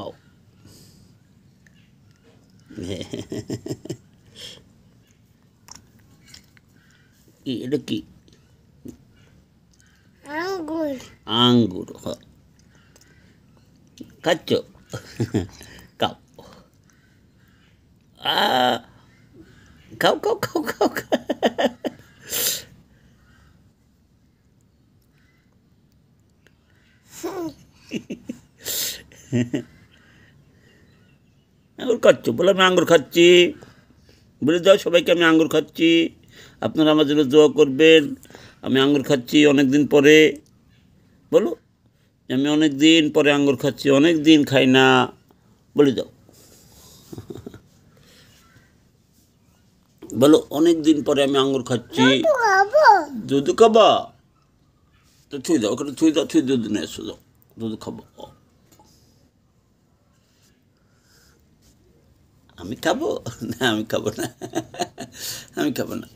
খাও। কি এটা কি? আঙ্গুর। আঙ্গুর। খাচ্ছ? খাও। আ খাও খাও খাও খাও খাও। আঙ্গুর খাচ্ছ? বলে আমি আঙ্গুর খাচ্ছি। বলে দাও সবাইকে আমি আঙ্গুর খাচ্ছি, আপনারা আমার জন্য দোয়া করবেন। আমি আঙ্গুর খাচ্ছি অনেক দিন পরে। বলো আমি অনেক দিন পরে আঙ্গুর খাচ্ছি, অনেক দিন খাই না। বলে দাও। বলো অনেক দিন পরে আমি আঙ্গুর খাচ্ছি। দুধ খাবা? তো ছুঁই দাও, ওখানে ছুঁই দাও, ছুঁই দুধ নিয়ে এসো, দাও দুধ খাবো। আমি খাবো না, আমি খাবো না, আমি খাবো না।